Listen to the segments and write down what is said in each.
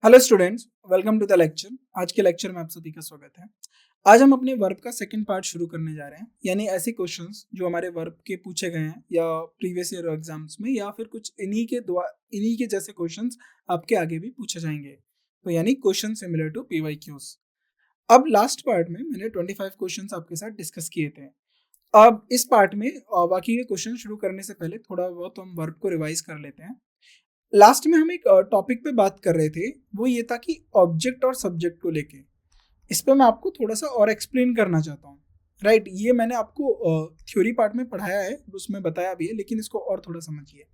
Hello students, welcome to the lecture. आज के lecture में आप सभी का स्वागत है। आज हम अपने वर्ब का सेकंड पार्ट शुरू करने जा रहे हैं, यानी ऐसे क्वेश्चंस जो हमारे वर्ब के पूछे गए हैं या प्रीवियस ईयर एग्जाम्स में, या फिर कुछ इन्हीं के जैसे क्वेश्चंस आपके आगे भी पूछे जाएंगे। तो यानी क्वेश्चन सिमिलर टू पीवाईक्यूज। अब लास्ट पार्ट में मैंने 25 क्वेश्चंस आपके साथ डिस्कस किए थे। अब इस पार्ट में बाकी के क्वेश्चन शुरू करने से पहले थोड़ा बहुत हम वर्ब को रिवाइज कर लेते हैं। लास्ट में हम एक टॉपिक पे बात कर रहे थे, वो ये था कि ऑब्जेक्ट और सब्जेक्ट को लेके। इस पे मैं आपको थोड़ा सा और एक्सप्लेन करना चाहता हूँ। राइट, ये मैंने आपको थ्योरी पार्ट में पढ़ाया है, उसमें बताया भी है, लेकिन इसको और थोड़ा समझिए।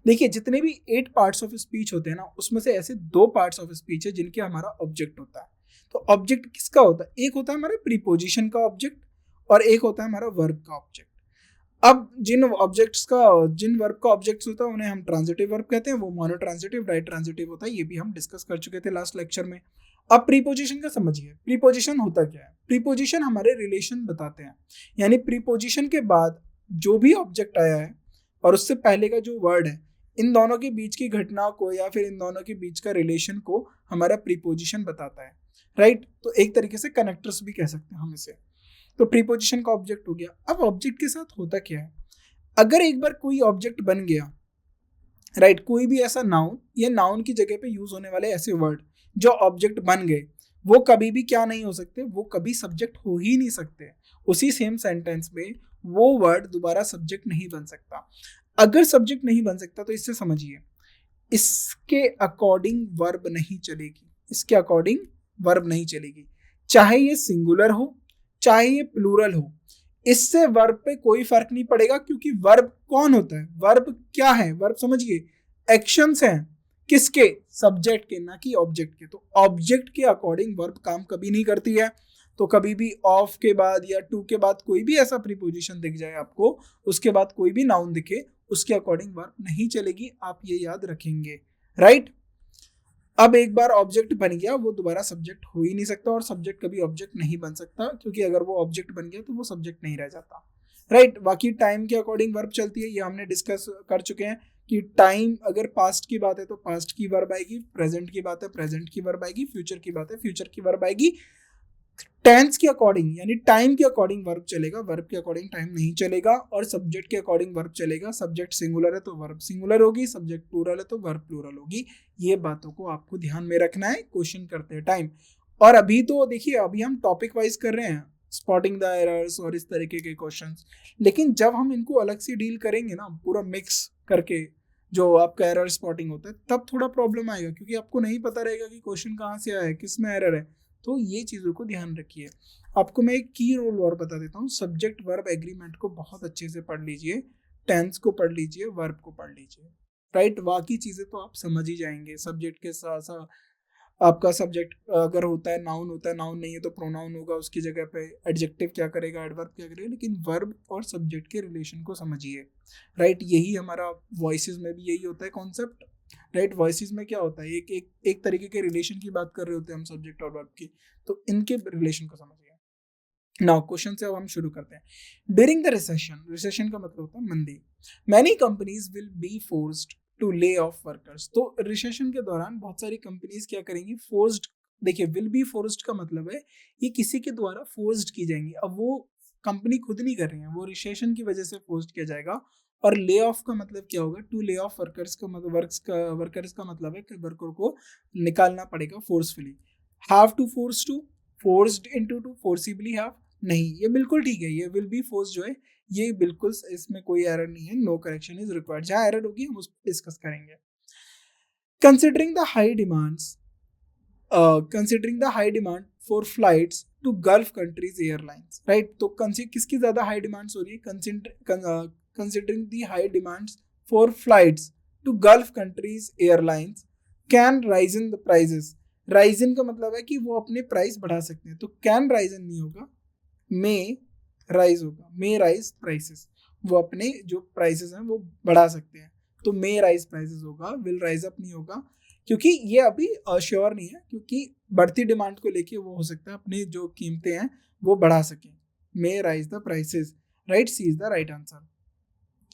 देखिए, जितने भी 8 पार्ट्स ऑफ स्पीच होते हैं ना, उसमें से ऐसे 2 पार्ट्स ऑफ स्पीच है जिनके हमारा ऑब्जेक्ट होता है। तो ऑब्जेक्ट किसका होता है? एक होता है हमारा प्रीपोजिशन का ऑब्जेक्ट और एक होता है हमारा वर्ब का ऑब्जेक्ट। अब जिन वर्ब का ऑब्जेक्ट्स होता है उन्हें हम ट्रांजिटिव वर्ब कहते हैं। वो मोनो ट्रांजिटिव, डाई ट्रांजिटिव होता है। ये भी हम डिस्कस कर चुके थे लास्ट लेक्चर में। अब प्रीपोजिशन का समझिए। प्रीपोजिशन होता क्या है? प्रीपोजिशन हमारे रिलेशन बताते हैं, यानी प्रीपोजिशन के बाद जो भी ऑब्जेक्ट आया है और उससे पहले का जो वर्ड है, इन दोनों के बीच की घटना को या फिर इन दोनों के बीच का रिलेशन को हमारा प्रीपोजिशन बताता है। राइट, तो एक तरीके से कनेक्टर्स भी कह सकते हैं हम इसे। तो प्रीपोजिशन का ऑब्जेक्ट हो गया। अब ऑब्जेक्ट के साथ होता क्या है? अगर एक बार कोई ऑब्जेक्ट बन गया, राइट, कोई भी ऐसा नाउन या नाउन की जगह पे यूज होने वाले ऐसे वर्ड जो ऑब्जेक्ट बन गए, वो कभी भी क्या नहीं हो सकते? वो कभी सब्जेक्ट हो ही नहीं सकते। उसी सेम सेंटेंस में वो वर्ड दोबारा सब्जेक्ट नहीं बन सकता। अगर सब्जेक्ट नहीं बन सकता तो इससे समझिए, इसके अकॉर्डिंग वर्ब नहीं चलेगी। इसके अकॉर्डिंग वर्ब नहीं चलेगी, चाहे ये सिंगुलर हो चाहे ये प्लूरल हो। इससे वर्ब पे कोई फर्क नहीं पड़ेगा, क्योंकि वर्ब कौन होता है? वर्ब क्या है? वर्ब समझिए, एक्शंस हैं। किसके? सब्जेक्ट के, ना कि ऑब्जेक्ट के। तो ऑब्जेक्ट के अकॉर्डिंग वर्ब काम कभी नहीं करती है। तो कभी भी ऑफ के बाद या टू के बाद कोई भी ऐसा प्रीपोजिशन दिख जाए आपको, उसके बाद कोई भी नाउन दिखे, उसके अकॉर्डिंग वर्ब नहीं चलेगी। आप ये याद रखेंगे। राइट, अब एक बार ऑब्जेक्ट बन गया, वो दोबारा सब्जेक्ट हो ही नहीं सकता, और सब्जेक्ट कभी ऑब्जेक्ट नहीं बन सकता, क्योंकि अगर वो ऑब्जेक्ट बन गया तो वो सब्जेक्ट नहीं रह जाता। राइट, बाकी टाइम के अकॉर्डिंग वर्ब चलती है, ये हमने डिस्कस कर चुके हैं कि टाइम अगर पास्ट की बात है तो पास्ट की वर्ब आएगी, प्रेजेंट की बात है प्रेजेंट की वर्ब आएगी, फ्यूचर की बात है फ्यूचर की वर्ब आएगी। टेंस के अकॉर्डिंग यानी टाइम के अकॉर्डिंग वर्ब चलेगा, वर्ब के अकॉर्डिंग टाइम नहीं चलेगा, और सब्जेक्ट के अकॉर्डिंग वर्ब चलेगा। सब्जेक्ट सिंगुलर है तो वर्ब सिंगुलर होगी, सब्जेक्ट प्लूरल है तो वर्ब प्लूरल होगी। ये बातों को आपको ध्यान में रखना है क्वेश्चन करते हैं टाइम। और अभी तो देखिए, अभी हम टॉपिक वाइज कर रहे हैं, स्पॉटिंग द एरर्स और इस तरीके के क्वेश्चंस। लेकिन जब हम इनको अलग से डील करेंगे ना, पूरा मिक्स करके, जो आपका एरर स्पॉटिंग होता है, तब थोड़ा प्रॉब्लम आएगा, क्योंकि आपको नहीं पता रहेगा कि क्वेश्चन कहाँ से आया है, किस में एरर है। तो ये चीज़ों को ध्यान रखिए। आपको मैं एक की रोल और बता देता हूँ। सब्जेक्ट वर्ब एग्रीमेंट को बहुत अच्छे से पढ़ लीजिए, टेंस को पढ़ लीजिए, वर्ब को पढ़ लीजिए। राइट, बाकी चीज़ें तो आप समझ ही जाएंगे। सब्जेक्ट के साथ साथ आपका सब्जेक्ट अगर होता है, नाउन होता है, नाउन नहीं है तो प्रोनाउन होगा, उसकी जगह पे एडजेक्टिव क्या करेगा, एडवर्ब क्या करेगा। लेकिन वर्ब और सब्जेक्ट के रिलेशन को समझिए। राइट, यही हमारा वॉइसेस में भी यही होता है कॉन्सेप्ट। राइट, वॉइसेस में क्या होता है, एक तरीके के रिलेशन की बात कर रहे होते हैं हम, सब्जेक्ट और वर्ब की। तो इनके रिलेशन को समझिए। नाउ क्वेश्चन से अब हम शुरू करते हैं। ड्यूरिंग द रिसेशन, रिसेशन का मतलब होता है मंदी, many companies will be forced to lay off workers. तो रिसेशन के दौरान बहुत सारी कंपनीज क्या करेंगी? फोर्स्ड। देखिए, विल बी फोर्स्ड का मतलब है ये किसी के द्वारा फोर्स्ड की जाएंगी। अब वो कंपनी खुद नहीं कर रही है, वो रिसेशन की वजह से फोर्स्ड किया जाएगा। और ले ऑफ का मतलब क्या होगा? टू ले ऑफ वर्कर्स का मतलब वर्कर्स का मतलब है कि वर्कर को निकालना पड़ेगा forcefully. Have to force to, forced into to, forcibly have नहीं, ये बिल्कुल ठीक है। ये विल बी फोर्स जो है, ये बिल्कुल, इसमें कोई एरर नहीं है। No correction is required. जहां एरर होगी हम उस पर डिस्कस करेंगे। Considering the high demands, considering the high demand for flights to Gulf countries airlines. Right, तो किसकी ज्यादा हाई डिमांड्स हो रही है? Considering the high demands for flights to Gulf countries airlines can rise in the prices. Rise in का मतलब है कि वो अपने प्राइस बढ़ा सकते हैं। तो कैन राइज इन नहीं होगा, मे राइज होगा। मे राइज प्राइसेस, वो अपने जो प्राइसेस हैं वो बढ़ा सकते हैं। तो मे राइज प्राइसेस होगा, विल राइज अप नहीं होगा, क्योंकि ये अभी श्योर नहीं है, क्योंकि बढ़ती डिमांड को लेके वो हो सकता है अपनी जो कीमतें हैं वो बढ़ा सकें। May rise the prices. Right, C is the right answer.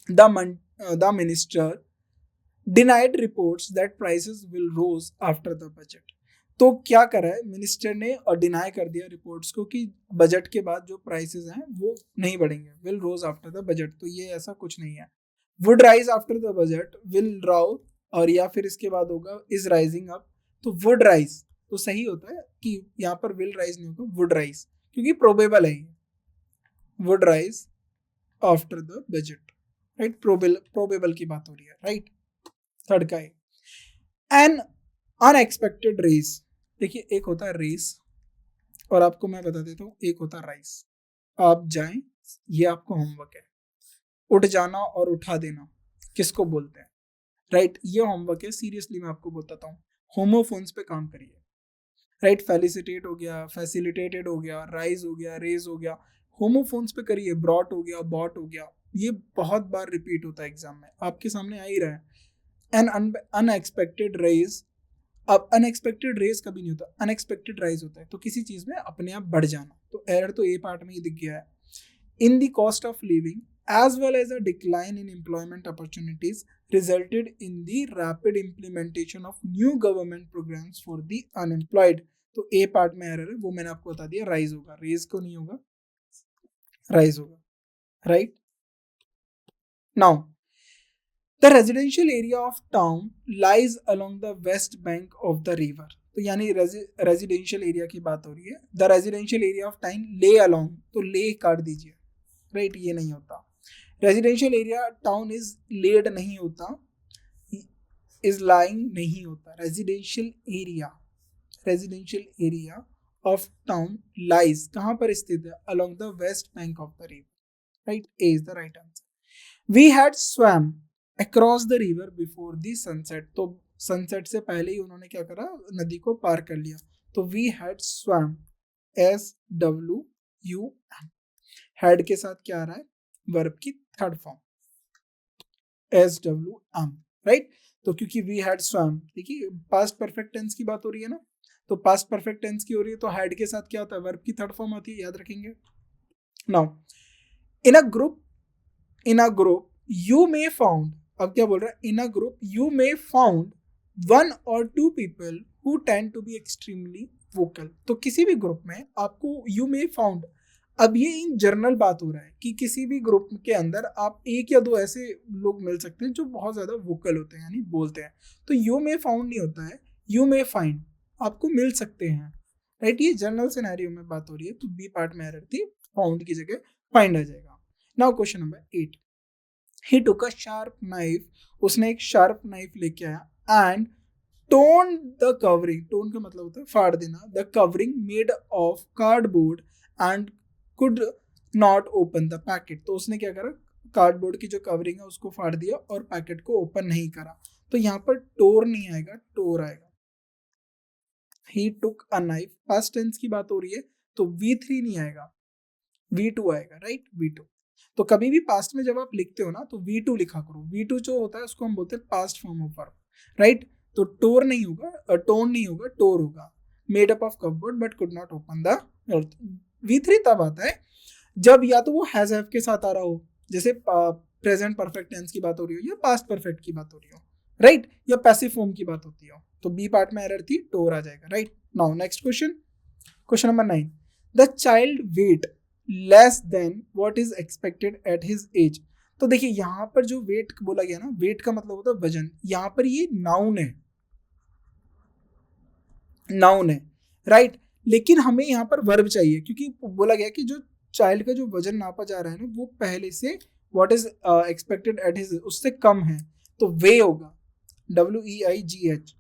The minister denied reports that prices will rose after the budget. तो क्या करा है मिनिस्टर ने और डिनाई कर दिया रिपोर्ट्स को कि बजट के बाद जो प्राइसेस हैं वो नहीं बढ़ेंगे, will rose after the budget. तो ये ऐसा कुछ नहीं है। Would rise after the budget, will राउ, और या फिर इसके बाद होगा इज राइजिंग अप। तो वुड राइज तो सही होता है कि यहाँ पर विल राइज नहीं होगा, वुड राइज, क्योंकि प्रोबेबल है ये, would rise after the budget, right. Probable की बात हो रही है, राइट। थर्ड का एन अनएक्सपेक्टेड रेस। देखिए एक होता है रेस और आपको मैं बता देता हूँ एक होता है राइस। आप जाएं, ये आपको होमवर्क है। उठ जाना और उठा देना किसको बोलते हैं, राइट। ये होमवर्क है, सीरियसली मैं आपको बताता हूँ। होमोफोन्स पे काम करिए, राइट। फेलिसिटेट हो गया, फैसिलिटेटेड हो गया, राइज हो गया, रेज हो गया, होमोफोन्स पे करिए। ब्रॉट हो गया, बॉट हो गया, ये बहुत बार रिपीट होता है एग्जाम में, आपके सामने आ ही रहा है। An unexpected raise. अब अनएक्सपेक्टेड रेज कभी नहीं होता, अनएक्सपेक्टेड राइज होता है। तो किसी चीज में अपने आप बढ़ जाना, तो एरर तो ए पार्ट में ही दिख गया है। In the cost of living as well as a decline in employment opportunities resulted in the rapid implementation of new government programs for the unemployed। तो ए पार्ट में एरर है, वो मैंने आपको बता दिया, राइज होगा, रेज को नहीं होगा, राइज होगा, right. Now the residential area of town lies along the west bank of the river. तो यानी रेजिडेंशियल एरिया की बात हो रही है। The residential area of town lay along, तो ले काट दीजिए, राइट, ये नहीं होता। Residential area town is laid नहीं होता, इज लाइंग नहीं होता। Residential area of town lies कहाँ पर स्थित है, along the west bank of the river, right. A is the right answer. We had swam across the river before the sunset. तो sunset से पहले ही उन्होंने क्या करा, नदी को पार कर लिया। तो we had swam, SWUM। Had के साथ क्या आ रहा है, वर्ब की थर्ड फॉर्म, SWM, राइट। तो क्योंकि वी हैड स्वैम, देखिए पास्ट परफेक्ट टेंस की बात हो रही है ना, तो पास्ट परफेक्ट टेंस की हो रही है, तो हैड के साथ क्या होता है, वर्ब की थर्ड फॉर्म होती है, याद रखेंगे। Now in a group you may found, अब क्या बोल रहा है, in a group you may found 1 or 2 people who tend to be extremely vocal। तो किसी भी ग्रुप में आपको यू मे फाउंड, अब ये इन जनरल बात हो रहा है कि किसी भी ग्रुप के अंदर आप एक या दो ऐसे लोग मिल सकते हैं जो बहुत ज्यादा वोकल होते हैं, यानी बोलते हैं। तो यू मे फाउंड नहीं होता है, यू मे फाइंड, आपको मिल सकते हैं, राइट। ये जनरल सिनेरियो में बात हो रही है, तो बी पार्ट में एरर थी, फाउंड की जगह फाइंड आ जाएगा। Now question number 8। He took a sharp knife, उसने एक शार्प नाइफ लेके आया, and tone the covering, tone का मतलब होता है फाड़ देना, the covering made of cardboard and could not open the packet. तो उसने क्या करा, कार्डबोर्ड की जो कवरिंग है उसको फाड़ दिया और पैकेट को ओपन नहीं करा। तो यहाँ पर टोर नहीं आएगा, टोर आएगा। ही टुक अ नाइफ, पास्ट टेंस की बात हो रही है, तो V3 नहीं आएगा, V2 आएगा, राइट, V2। तो कभी भी पास्ट में जब आप लिखते हो ना, तो V2 लिखा करो। V2 जो होता है उसको हम बोलते हैं past form of verb, right. तो टोर नहीं होगा, टोन नहीं होगा, टोर होगा। Made up of cupboard but could not open the. V3 तब आता है जब या तो वो हैज हैव के साथ आ रहा हो, जैसे प्रेजेंट परफेक्ट टेंस की बात हो रही हो या पास्ट परफेक्ट की बात हो रही हो, राइट, या पैसिव फॉर्म की बात होती हो। तो बी पार्ट में एरर थी, टोर आ जाएगा, right. Now next question, question number 9। The child weight less than what is expected at his age. तो देखिए यहाँ पर जो वेट बोला गया ना, वेट का मतलब होता है वजन, यहाँ पर ये नाउन है, नाउन है, राइट। लेकिन हमें यहाँ पर वर्ब चाहिए, क्योंकि बोला गया कि जो चाइल्ड का जो वजन नापा जा रहा है ना, वो पहले से what is expected at his उससे कम है, तो वे होगा, WEIGH,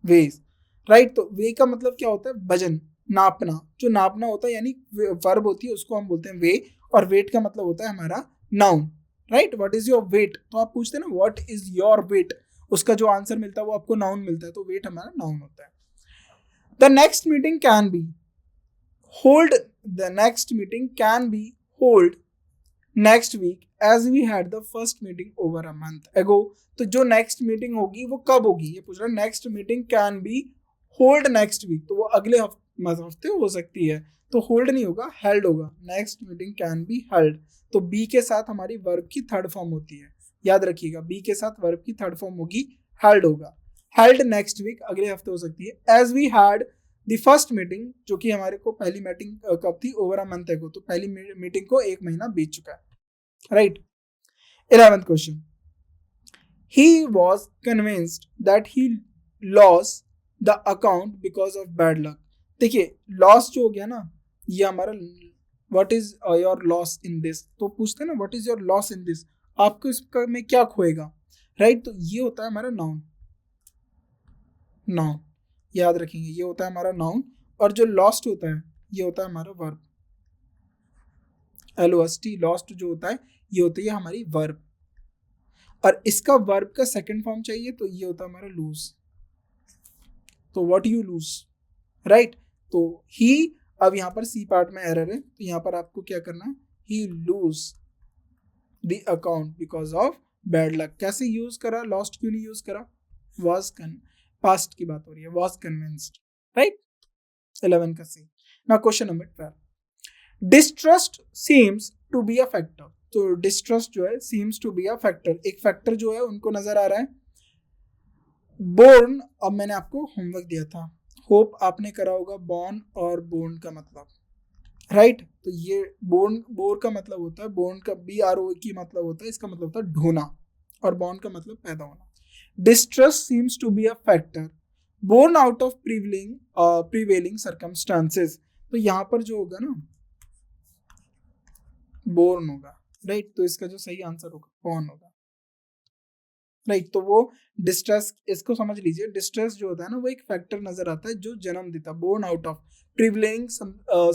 वेज, राइट। तो वे का मतलब क्या होता है, वजन, नापना, जो नापना होता है, यानी वर्ब होती है उसको हम बोलते हैं वे, और वेट का मतलब होता है हमारा noun, right. What is your weight, तो आप पूछते हैं ना व्हाट इज योर वेट, उसका जो आंसर मिलता है वो आपको नाउन मिलता है, तो वेट हमारा नाउन होता है। The next meeting can be hold. The next meeting can be hold next week as we had the first meeting over a month ago। तो जो next meeting होगी वो कब होगी, ये पूछ रहा है। next meeting can be hold next week, तो वो अगले हफ्ते हो सकती है, तो hold नहीं होगा, held होगा। next meeting can be held, तो B के साथ हमारी verb की थर्ड फॉर्म होती है, याद रखिएगा, B के साथ verb की थर्ड फॉर्म होगी, held होगा। हेल्ड नेक्स्ट वीक, अगले हफ्ते हो सकती है। As we had the first meeting, जो कि हमारे को पहली मीटिंग कब थी, ओवर अ मंथ एगो, तो पहली मीटिंग को 1 महीना बीत चुका है, right. 11th question, he was convinced that he lost the account because of bad luck। देखिए लॉस जो हो गया ना, ये हमारा what is your loss in this, तो पूछते हैं ना what is your loss in this, आपको इसका में क्या खोएगा, राइट। तो ये होता है हमारा नाउन, नाउन याद रखेंगे, ये होता है हमारा नाउन। और जो लॉस्ट होता है ये होता है हमारा वर्ब, LOST, लॉस्ट जो होता है ये होती है हमारी वर्ब। और इसका वर्ब का सेकंड फॉर्म चाहिए तो ये होता है हमारा लूज, तो व्हाट यू लूज, राइट। तो ही, अब यहाँ पर सी पार्ट में एरर है, तो यहाँ पर आपको क्या करना है, he lose the account because of bad luck. कैसे यूज करा, लॉस्ट क्यों नहीं यूज करा, वॉज पास्ट की बात हो रही है, वॉज कन्विंस्ड, राइट। 11 का C. Now question number 12, distrust seems to be a factor. तो डिस्ट्रस्ट जो है seems to be a factor, एक फैक्टर जो है उनको नजर आ रहा है। बोर्न, अब मैंने आपको होमवर्क दिया था, होप आपने करा होगा, बॉर्न और बोर्न का मतलब, राइट। तो ये बोर्न, बोर का मतलब होता है, बोर्न का BRO की मतलब होता है, इसका मतलब होता है ढोना, और बॉर्न का मतलब पैदा होना। Distrust seems to be a factor born out of prevailing circumstances. तो यहाँ पर जो होगा ना बोर्न होगा, राइट। तो इसका जो सही आंसर होगा बॉर्न होगा, राइट। तो वो डिस्ट्रेस, इसको समझ लीजिए, डिस्ट्रेस जो होता है ना वो एक फैक्टर नजर आता है जो जन्म देता, born out of privileging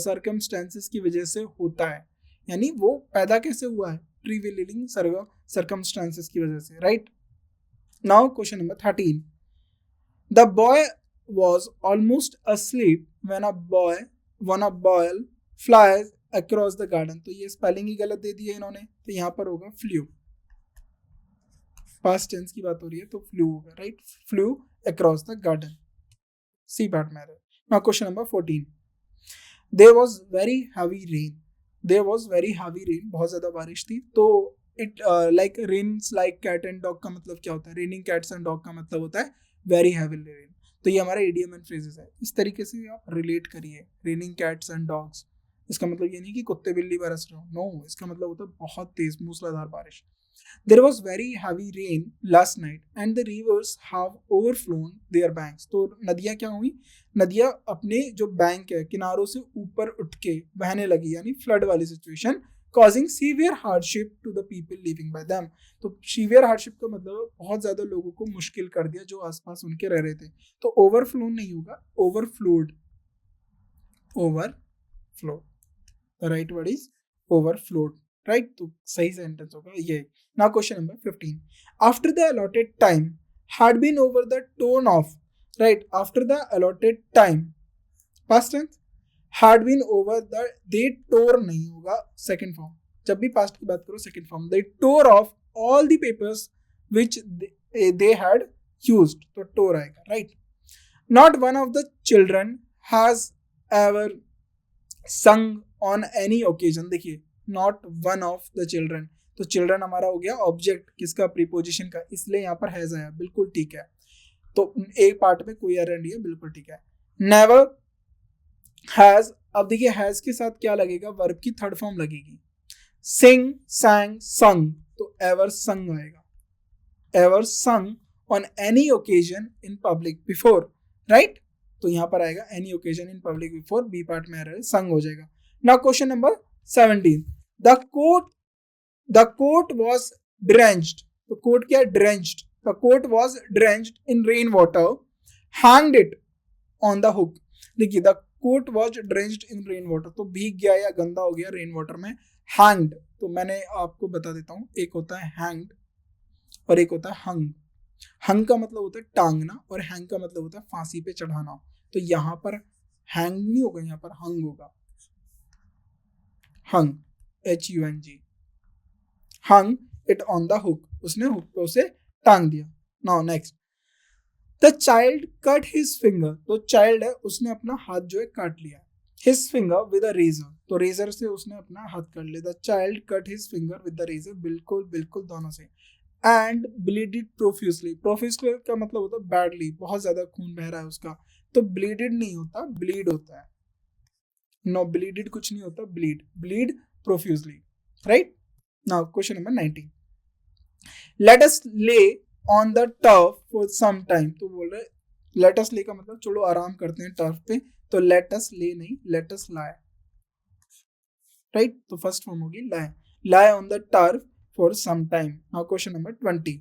circumstances की वजह से होता है, यानी वो पैदा कैसे हुआ है, प्रिविलेजिंग सर्कमस्टेंसेस की वजह से, right. Now question number 13, the boy was almost asleep when a ball flies across the garden। तो ये स्पेलिंग ही गलत दे दी है इन्होंने, तो यहाँ पर होगा फ्लू, पास्ट टेंस की बात हो रही है तो फ्लू होगा, right. Flew across the garden, C part में आ रहा है। Now question number 14, there was very heavy rain. There was very heavy rain, बहुत ज्यादा बारिश थी। तो it like rains like cat and dog का मतलब क्या होता है, रेनिंग कैट्स एंड डॉग का मतलब होता है वेरी हैवी रेन। तो ये हमारा इडियम एंड फ्रेजेस है, इस तरीके से आप रिलेट करिए, रेनिंग कैट्स एंड डॉग्स। इसका मतलब ये नहीं कि कुत्ते बिल्ली बरस रहे हो, नो, इसका मतलब होता है बहुत तेज मूसलाधार बारिश। There was very heavy rain last night and the rivers have overflown their banks। तो नदियाँ क्या हुई, नदियाँ अपने जो बैंक है किनारों से ऊपर उठ के बहने लगी, यानी फ्लड वाली situation, causing severe hardship to the people living by them। तो severe hardship का मतलब बहुत ज़्यादा लोगों को मुश्किल कर दिया जो आसपास उनके रह रहे थे। तो overflow नहीं होगा, overflowed, overflow, the right word is overflowed, right. तो सही सेंटेंस होगा ये। Now question number 15, after the allotted time had been over the tone off, right. After the allotted time, past tense, had been over the, they tore नहीं होगा, second form, जब भी past की बात करो second form, they tore off all the papers which they had used, तो tore आएगा, right. Not one of the children has ever sung on any occasion. देखिए not one of the children, तो children हमारा हो गया object किसका, preposition का, इसलिए यहाँ पर हैज आया, बिल्कुल ठीक है। तो एक पार्ट में कोई एरर नहीं है, बिल्कुल ठीक है। नेवर हैज, अब देखिए हैज के साथ क्या लगेगा, वर्ब की थर्ड फॉर्म लगेगी, सिंग, sang, sung, तो एवर संग आएगा, ever sung on any occasion in public before, right. तो यहाँ पर आएगा any occasion in public before, B part में एरर है, संग हो जाएगा। Now question number 17, the coat was drenched। तो कोट क्या है, drenched, the coat was drenched in rain water, hanged it on the hook। देखिए the coat was drenched in rain water, तो भीग गया या गंदा हो गया रेन वाटर में। hanged, तो मैंने आपको बता देता हूँ, एक होता है hanged और एक होता है hung। hung का मतलब होता है टांगना और hang का मतलब होता है फांसी पे चढ़ाना। तो यहाँ पर hang नहीं होगा, यहाँ पर hung होगा, hung, HUNG, hung it on the hook, उसने हुक पे उसे टांग दिया। Now next, the child cut his finger. तो चाइल्ड है, उसने अपना हाथ जो है काट लिया, his finger with a razor, तो रेजर से उसने अपना हाथ काट लिया। The child cut his finger with the razor, बिल्कुल बिल्कुल दोनों से। And ब्लीडेड profusely. प्रोफ्यूसली का मतलब होता है बैडली, बहुत ज्यादा खून बह रहा है उसका, तो ब्लीडेड नहीं होता, ब्लीड होता है। नो, ब्लीडेड कुछ नहीं होता, bleed, bleed profusely, right. Now question number 19, let us lay on the turf for some time. तो बोल रहे लेट अस ले का मतलब चलो आराम करते हैं टर्फ पे, तो लेट अस ले नहीं, लेट अस लाई, राइट। तो फर्स्ट फॉर्म होगी lie, lie on the turf for some time. Now question number 20,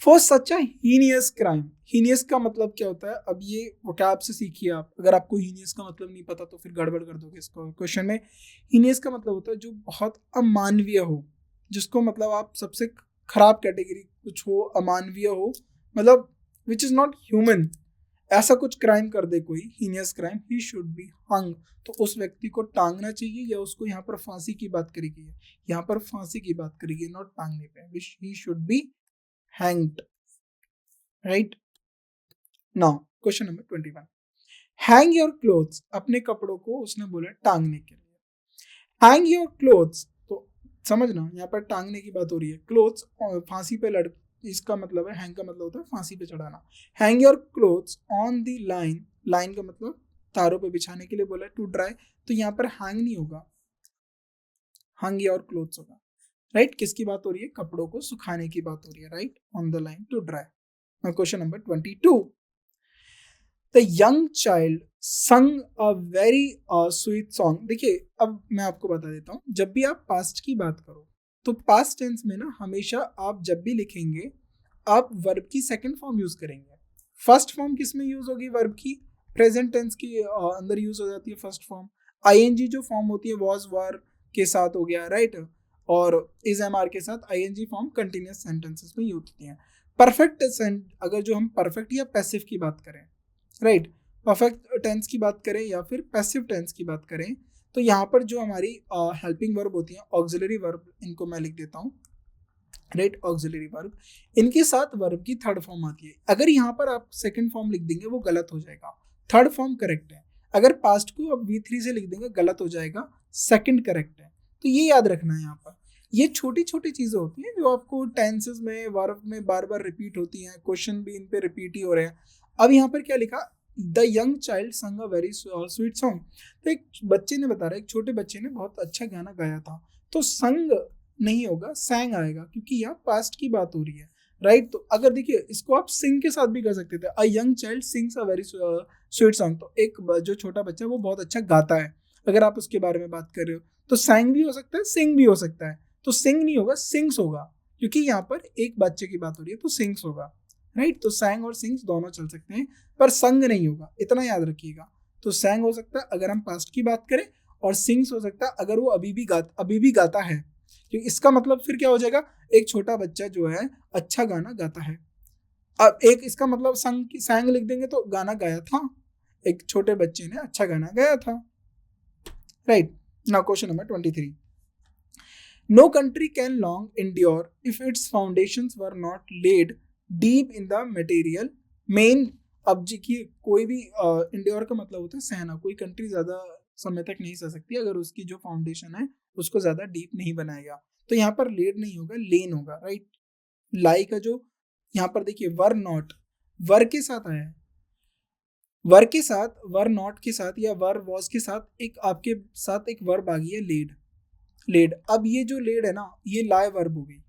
for such a heinous crime. Heinous का मतलब क्या होता है, अब ये वोकैब से सीखिए आप, अगर आपको हीनियस का मतलब नहीं पता तो फिर गड़बड़ कर दोगे इसको क्वेश्चन में। हीनियस का मतलब होता है जो बहुत अमानवीय हो, जिसको मतलब आप सबसे खराब कैटेगरी कुछ हो, अमानवीय हो, मतलब विच इज नॉट ह्यूमन, ऐसा कुछ क्राइम कर दे कोई, heinous crime, he should be hung. तो उस व्यक्ति को टांगना चाहिए, या उसको यहाँ पर फांसी की बात करी गई है, यहाँ पर फांसी की बात करी गई, नॉट टांगने पे, which he should be hanged, right. Now question number 21, hang your clothes. अपने कपड़ों को उसने बोला टांगने के लिए, हैंग योर क्लोथ्स, तो समझना यहाँ पर टांगने की बात हो रही है, क्लोथ्स फांसी पे लड़, इसका मतलब है, हैंग का मतलब होता है फांसी पे चढ़ाना। Hang your clothes on the line, line का मतलब तारों पे बिछाने के लिए बोला टू ड्राई, तो यहाँ पर हैंग नहीं होगा, हंग योर क्लोथ्स होगा, राइट। किसकी बात हो रही है, कपड़ों को सुखाने की बात हो रही है, right, on the line to dry. Question number 22, the young child sung a very sweet song. देखिए अब मैं आपको बता देता हूँ, जब भी आप पास्ट की बात करो तो पास्ट टेंस में ना हमेशा आप जब भी लिखेंगे आप वर्ब की सेकंड फॉर्म यूज करेंगे। फर्स्ट फॉर्म किस में यूज होगी, वर्ब की प्रेजेंट टेंस के अंदर यूज हो जाती है फर्स्ट फॉर्म। आईएनजी जो फॉर्म होती है वॉज वर के साथ हो गया, राइट, और इज एम आर के साथ आईएनजी फॉर्म कंटिन्यूअस सेंटेंसेस में यूज होती है। परफेक्ट, अगर जो हम परफेक्ट या पैसिव की बात करें, राइट, परफेक्ट टेंस की बात करें या फिर पैसिव टेंस की बात करें, तो यहाँ पर जो हमारी हेल्पिंग वर्ब होती है, ऑक्सिलरी वर्ब, इनको मैं लिख देता हूँ, राइट, ऑक्सिलरी वर्ब, इनके साथ वर्ब की थर्ड फॉर्म आती है। अगर यहाँ पर आप सेकंड फॉर्म लिख देंगे वो गलत हो जाएगा, थर्ड फॉर्म करेक्ट है। अगर पास्ट को आप V3 से लिख देंगे गलत हो जाएगा, सेकंड करेक्ट है। तो ये याद रखना है यहाँ पर, ये छोटी छोटी चीजें होती हैं जो आपको टेंसेस में वर्ब में बार बार रिपीट होती हैं, क्वेश्चन भी इन पे रिपीट ही हो रहे हैं। अब यहाँ पर क्या लिखा, the young child sung a very sweet song. तो एक बच्चे ने बता रहा है, एक छोटे बच्चे ने बहुत अच्छा गाना गाया था, तो संग नहीं होगा, सैंग आएगा, क्योंकि यहाँ पास्ट की बात हो रही है, राइट। तो अगर देखिए इसको आप सिंग के साथ भी कर सकते थे, a young child sings a very sweet song, तो एक जो छोटा बच्चा है वो बहुत अच्छा गाता है, अगर आप उसके बारे में बात कर रहे हो, तो सैंग भी हो सकता है, सिंग भी हो सकता है। तो सिंग नहीं होगा, सिंग्स होगा, क्योंकि यहाँ पर एक बच्चे की बात हो रही है, तो सिंग्स होगा, राइट। तो सैंग और सिंग्स दोनों चल सकते हैं, पर संग नहीं होगा, इतना याद रखिएगा। तो सैंग हो सकता है अगर हम पास्ट की बात करें, और सिंग्स हो सकता है अगर वो अभी भी गाता है, क्योंकि इसका मतलब फिर क्या हो जाएगा, एक छोटा बच्चा जो है अच्छा गाना गाता है। अब एक इसका मतलब सैंग लिख देंगे तो गाना गाया था, एक छोटे बच्चे ने अच्छा गाना गाया था, right. Now question number 23, no country can long endure if its foundations were not laid deep in the material men. अब जी की कोई भी इंड्योर का मतलब होता है सहना, कोई कंट्री ज्यादा समय तक नहीं सह सकती अगर उसकी जो फाउंडेशन है उसको ज्यादा डीप नहीं बनाएगा। तो यहाँ पर लेड नहीं होगा, लेन होगा, राइट। लाई का जो यहाँ पर देखिए वर नॉट, वर के साथ आया है, वर के साथ, वर नॉट के साथ या वर वॉज के साथ एक आपके साथ एक वर्ब आ गई है लेड, लेड। अब ये जो लेड है ना ये लाए वर्ब हो गई।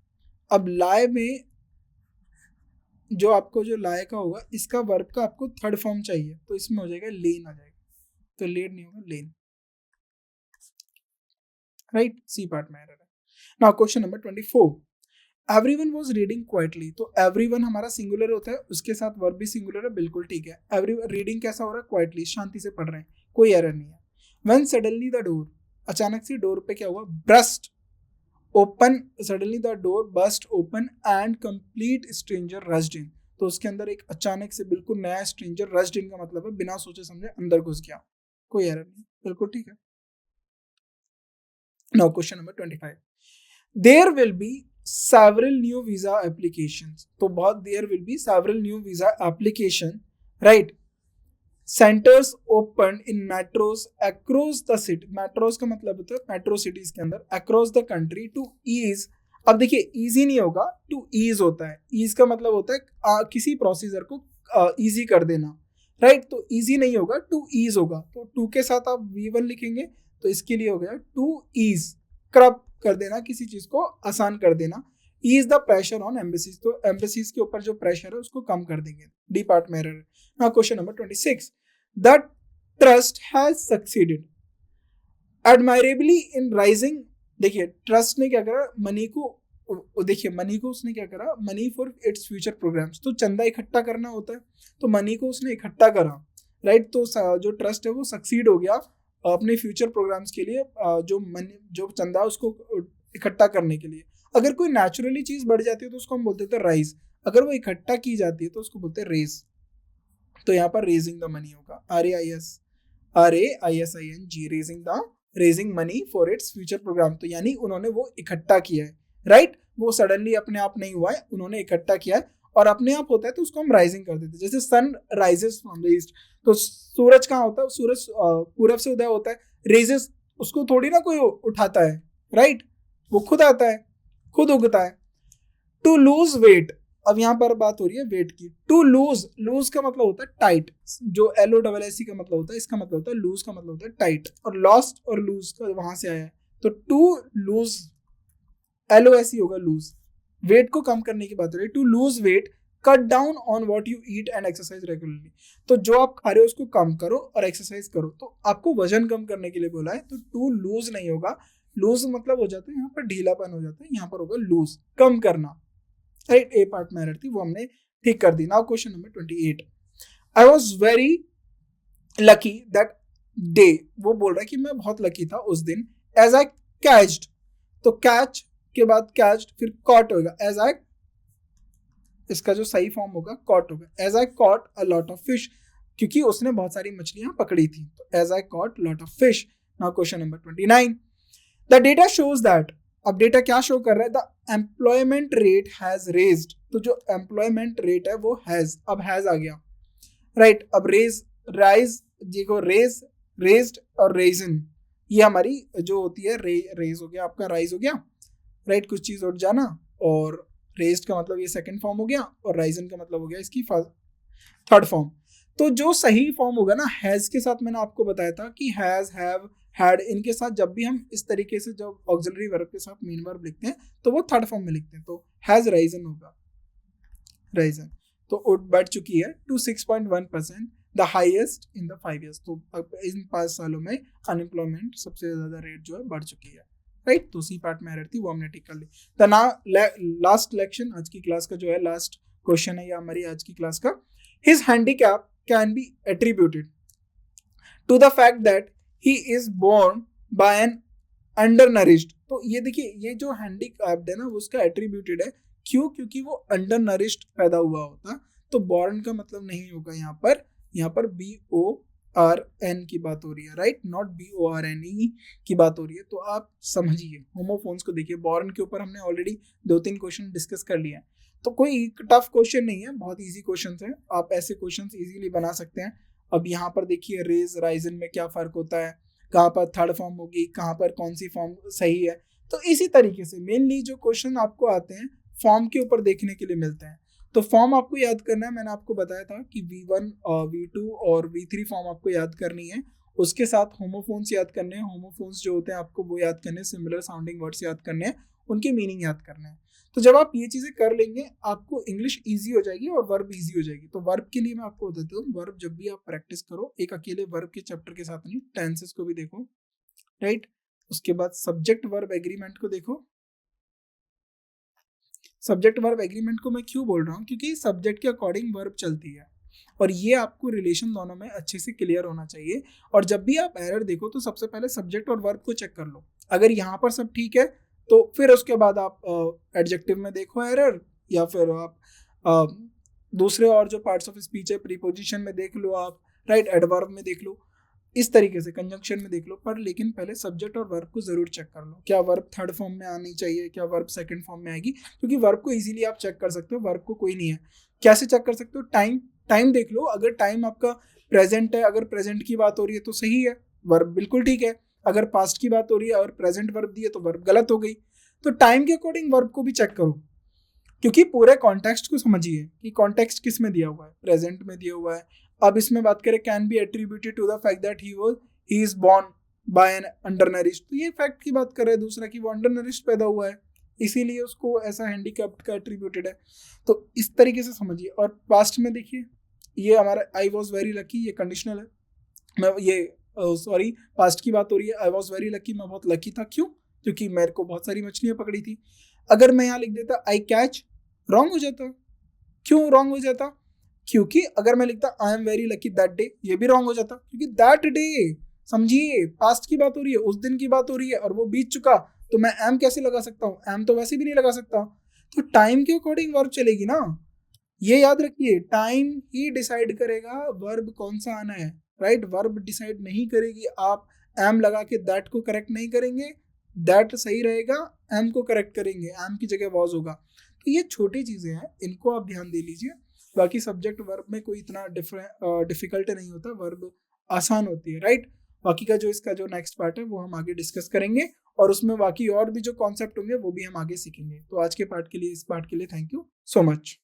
अब लाए में जो आपको जो लाए का होगा, इसका वर्ब का आपको थर्ड फॉर्म चाहिए, तो इसमें हो जाएगा लेन आ जाएगा, तो लेड नहीं होगा, लेन, राइट। सी पार्ट में एरर है। Now question number 24, everyone was reading quietly. तो एवरीवन हमारा सिंगुलर होता है, उसके साथ वर्ब भी सिंगुलर है, बिल्कुल ठीक है। एवरी रीडिंग कैसा हो रहा है, क्वाइटली, शांति से पढ़ रहे हैं, कोई एरर नहीं है। व्हेन सडनली द डोर, अचानक से डोर पे क्या हुआ, burst open, suddenly the door bust open and complete stranger rushed in. तो उसके अंदर एक अचानक से बिल्कुल नया स्ट्रेंजर रश्ड इन का मतलब है बिना सोचे समझे अंदर घुस गया, कोई एरर नहीं, बिल्कुल ठीक है। Now question number 25, there will be several new visa applications। तो बहुत there will be several new visa application, right, centers opened in metros across the city। metros का मतलब होता है मेट्रो सिटीज के अंदर, across the country to ease अब देखिए इजी नहीं होगा, टू ईज होता है, ईज का मतलब होता है किसी प्रोसीजर को इजी कर देना, राइट। तो इजी नहीं होगा, टू ईज होगा, तो टू के साथ आप V1 लिखेंगे, तो इसके लिए हो गया टू ईज, क्रब कर देना, किसी चीज को आसान कर देना। Ease the pressure on embassies, तो एम्बेसीज के ऊपर जो प्रेशर है उसको कम कर देंगे, डी पार्ट में error. Now question number 26, the trust has succeeded admirably in raising. देखिए ट्रस्ट ने क्या करा, मनी को, देखिए मनी को उसने क्या करा, money for its future programs, तो चंदा इकट्ठा करना होता है, तो मनी को उसने इकट्ठा करा, राइट। तो जो ट्रस्ट है वो सक्सीड हो गया अपने फ्यूचर प्रोग्राम्स के लिए, जो मनी, जो चंदा उसको इकट्ठा करने के लिए। अगर कोई नेचुरली चीज बढ़ जाती है तो उसको हम बोलते थे राइज, अगर वो इकट्ठा की जाती है तो उसको बोलते हैं रेज। तो यहाँ पर रेजिंग द मनी होगा, RAISING, raising money for its future program, तो यानी उन्होंने वो इकट्ठा किया है, राइट। वो सडनली अपने आप नहीं हुआ है, उन्होंने इकट्ठा किया है, और अपने आप होता है तो उसको हम राइजिंग कर देते हैं। जैसे sun rises from the east, तो सूरज कहाँ होता है, सूरज पूरब से उदय होता है, रेजेस उसको थोड़ी ना कोई उठाता है, राइट, वो खुद आता है, खुद उगता है। टू लूज वेट, अब यहाँ पर बात हो रही है वेट की। टू लूज, लूज का मतलब होता है टाइट, जो LOSS का मतलब होता है, इसका मतलब होता है लूज का मतलब होता है टाइट, और लॉस्ट और लूज का वहां से आया है, तो टू लूज LOSE होगा लूज। वेट को कम करने की बात हो रही है, to lose weight cut down on what you eat and exercise regularly, तो जो आप खा रहे हो उसको कम करो और एक्सरसाइज करो, तो आपको वजन कम करने के लिए बोला है, तो टू लूज नहीं होगा, लूज मतलब हो जाता है यहाँ पर ढीलापन हो जाता है, यहाँ पर होगा लूज, कम करना, राइट। ए पार्ट में एरर थी, वो हमने ठीक कर दी। Now question number 28, I was very lucky that day, वो बोल रहा है कि मैं बहुत लकी था उस दिन, एज आई कैच्ड, तो कैच के बाद कैच्ड फिर कॉट होगा, एज आई, इसका जो सही फॉर्म होगा कॉट होगा, as I caught a lot of fish, क्योंकि उसने बहुत सारी मछलियां पकड़ी थी, तो as I caught lot of fish. Now question number 29, the data shows that, अब डेटा क्या शो कर रहा है, the employment rate has raised, तो जो एम्प्लॉयमेंट रेट है वो हैज, अब हैज आ गया, राइट। अब रेज, राइज, देखो रेज, रेज्ड और रेजन, ये हमारी जो होती है, रेज हो गया आपका, राइज हो गया, राइट, कुछ चीज उठ जाना, और रेज्ड का मतलब ये सेकंड फॉर्म हो गया, और राइजन का मतलब हो गया इसकी थर्ड फॉर्म। तो जो सही फॉर्म होगा ना, हैज के साथ मैंने आपको बताया था कि हैज, हैव, हैड, इनके साथ जब भी हम इस तरीके से जब ऑक्सिलरी वर्ब के साथ मेन वर्ब लिखते हैं तो वो थर्ड फॉर्म में लिखते हैं, तो हैज राइजन होगा, राइजन, तो बढ़ चुकी है to 6.1%, the highest in the 5 years, तो इन 5 सालों में अनएम्प्लॉयमेंट सबसे ज्यादा रेट जो है बढ़ चुकी है, राइट। तो सी पार्ट में एरर थी, वो हमने ठीक कर ली। तो ना लास्ट लेक्शन, आज की क्लास का जो है लास्ट क्वेश्चन है, या हमारी आज की क्लास का, his handicap can be attributed to the fact that he is born by an undernourished, तो ये देखिए ये जो हैंडीकैप्ड है ना वो उसका एट्रीब्यूटेड है, क्यों, क्योंकि वो अंडर नरिश्ड पैदा हुआ होता, तो बोर्न का मतलब नहीं होगा यहाँ पर, यहाँ पर BORN की बात हो रही है, राइट, नॉट BORNE की बात हो रही है। तो आप समझिए, होमोफोन्स को देखिए, बोर्न के ऊपर हमने ऑलरेडी 2-3 क्वेश्चन डिस्कस कर लिए हैं, तो कोई टफ क्वेश्चन नहीं है, बहुत इजी क्वेश्चन है, आप ऐसे क्वेश्चन इजीली बना सकते हैं। अब यहाँ पर देखिए रेज राइजन में क्या फर्क होता है, कहाँ पर थर्ड फॉर्म होगी, कहाँ पर कौन सी फॉर्म सही है, तो इसी तरीके से मेनली जो क्वेश्चन आपको आते हैं फॉर्म के ऊपर देखने के लिए मिलते हैं। तो फॉर्म आपको याद करना है, मैंने आपको बताया था कि V1 V2 और V3 फॉर्म आपको याद करनी है, उसके साथ होमोफोन्स याद करने हैं, होमोफोन्स जो होते हैं आपको वो याद करने हैं, सिमिलर साउंडिंग वर्ड्स याद करने हैं, उनके मीनिंग याद करने हैं। तो जब आप ये चीज़ें कर लेंगे आपको इंग्लिश ईजी हो जाएगी और वर्ब ईजी हो जाएगी। तो वर्ब के लिए मैं आपको बताता हूँ, वर्ब जब भी आप प्रैक्टिस करो, एक अकेले वर्ब के चैप्टर के साथ नहीं, टेंसेस को भी देखो, राइट। उसके बाद सब्जेक्ट वर्ब एग्रीमेंट को देखो। सब्जेक्ट वर्ब एग्रीमेंट को मैं क्यों बोल रहा हूँ, क्योंकि सब्जेक्ट के अकॉर्डिंग वर्ब चलती है, और ये आपको रिलेशन दोनों में अच्छे से क्लियर होना चाहिए। और जब भी आप एरर देखो तो सबसे पहले सब्जेक्ट और वर्ब को चेक कर लो, अगर यहाँ पर सब ठीक है तो फिर उसके बाद आप एडजेक्टिव में देखो एरर, या फिर आप दूसरे और जो पार्ट्स ऑफ स्पीच है प्रीपोजिशन में देख लो आप, राइट, एडवर्ब में देख लो, इस तरीके से कंजंक्शन में देख लो, पर लेकिन पहले सब्जेक्ट और वर्ब को जरूर चेक कर लो, क्या वर्ब थर्ड फॉर्म में आनी चाहिए, क्या वर्ब सेकंड फॉर्म में आएगी, क्योंकि वर्ब को इजीली आप चेक कर सकते हो, वर्ब को कोई नहीं है। कैसे चेक कर सकते हो, टाइम देख लो, अगर टाइम आपका प्रेजेंट है, अगर प्रेजेंट की बात हो रही है तो सही है, वर्ब बिल्कुल ठीक है, अगर पास्ट की बात हो रही है और प्रेजेंट वर्ब दी है तो वर्ब गलत हो गई। तो टाइम के अकॉर्डिंग वर्ब को भी चेक करो, क्योंकि पूरे कॉन्टेक्स्ट को समझिए कि कॉन्टेक्स्ट किस में दिया हुआ है, प्रेजेंट में दिया हुआ है। अब इसमें बात करें can be attributed to the fact that he is born by an undernourished, तो ये फैक्ट की बात कर रहे हैं। दूसरा कि वो अंडरनरिश्ड पैदा हुआ है, इसीलिए उसको ऐसा हैंडीकैप्ड का एट्रीब्यूटेड है। तो इस तरीके से समझिए। और पास्ट में देखिए, ये हमारा आई वॉज वेरी लकी, ये कंडीशनल है। मैं ये सॉरी पास्ट की बात हो रही है, आई वॉज वेरी लकी, मैं बहुत लकी था। क्यों? क्योंकि मेरे को बहुत सारी मछलियां पकड़ी थी। अगर मैं यहाँ लिख देता आई कैच, रॉन्ग हो जाता। क्यों रॉन्ग हो जाता? क्योंकि अगर मैं लिखता I am very lucky that day, ये भी रॉन्ग हो जाता, क्योंकि दैट डे, समझिए पास्ट की बात हो रही है, उस दिन की बात हो रही है और वो बीत चुका, तो मैं एम कैसे लगा सकता हूँ? एम तो वैसे भी नहीं लगा सकता। तो टाइम के अकॉर्डिंग वर्ब चलेगी ना, ये याद रखिए। टाइम ही डिसाइड करेगा वर्ब कौन सा आना है, राइट? वर्ब डिसाइड नहीं करेगी। आप एम लगा के दैट को करेक्ट नहीं करेंगे, दैट सही रहेगा, एम को करेक्ट करेंगे, एम की जगह वॉज होगा। तो ये छोटी चीजें हैं, इनको आप ध्यान दे लीजिए। बाकी सब्जेक्ट वर्ब में कोई इतना डिफिकल्ट नहीं होता, वर्ब आसान होती है, राइट? बाकी का जो इसका जो नेक्स्ट पार्ट है वो हम आगे डिस्कस करेंगे, और उसमें बाकी और भी जो कॉन्सेप्ट होंगे वो भी हम आगे सीखेंगे। तो आज के पार्ट के लिए, इस पार्ट के लिए थैंक यू सो मच।